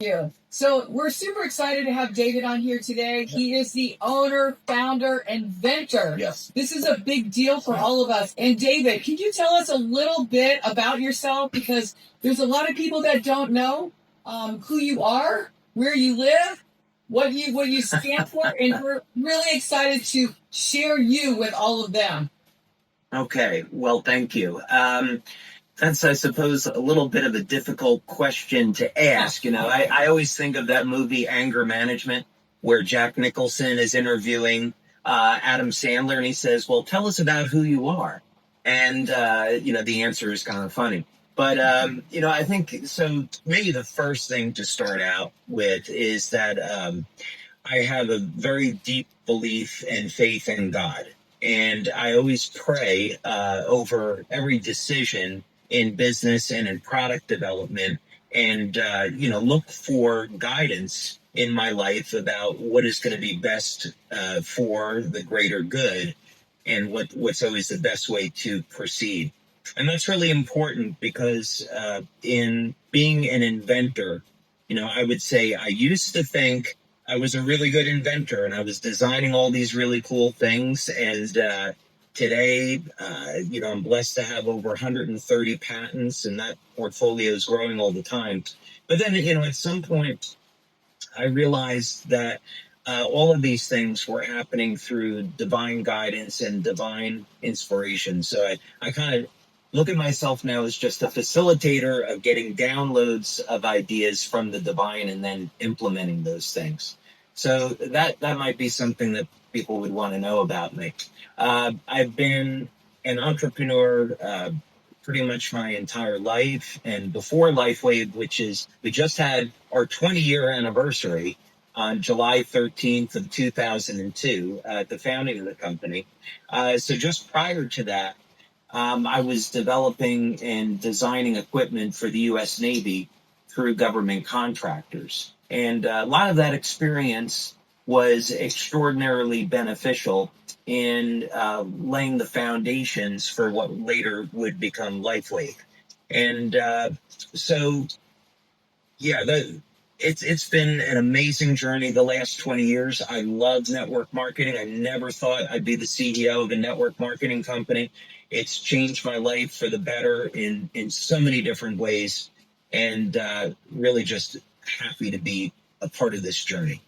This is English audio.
you. So we're super excited to have David on here today. He is the owner, founder, inventor. Yes. This is a big deal for all of us. And David, can you tell us a little bit about yourself? Because there's a lot of people that don't know who you are, where you live, what you stand for, and we're really excited to share you with all of them. Okay. Well, thank you. That's, I suppose, a little bit of a difficult question to ask. You know, I always think of that movie Anger Management, where Jack Nicholson is interviewing Adam Sandler, and he says, "Well, tell us about who you are." And the answer is kind of funny. But I think so. Maybe the first thing to start out with is that I have a very deep belief and faith in God. And I always pray over every decision in business and in product development and, look for guidance in my life about what is going to be best for the greater good and what's always the best way to proceed. And that's really important because in being an inventor, I would say I used to think I was a really good inventor and I was designing all these really cool things. And today, I'm blessed to have over 130 patents, and that portfolio is growing all the time. But then, at some point, I realized that all of these things were happening through divine guidance and divine inspiration. So I kind of look at myself now as just a facilitator of getting downloads of ideas from the divine and then implementing those things. So that might be something that people would want to know about me. I've been an entrepreneur pretty much my entire life, and before LifeWave, which is, we just had our 20-year anniversary on July 13th of 2002 at the founding of the company. So just prior to that, I was developing and designing equipment for the U.S. Navy through government contractors. And a lot of that experience was extraordinarily beneficial in laying the foundations for what later would become LifeWave. And it's been an amazing journey the last 20 years. I love network marketing. I never thought I'd be the CEO of a network marketing company. It's changed my life for the better in so many different ways, and really just happy to be a part of this journey.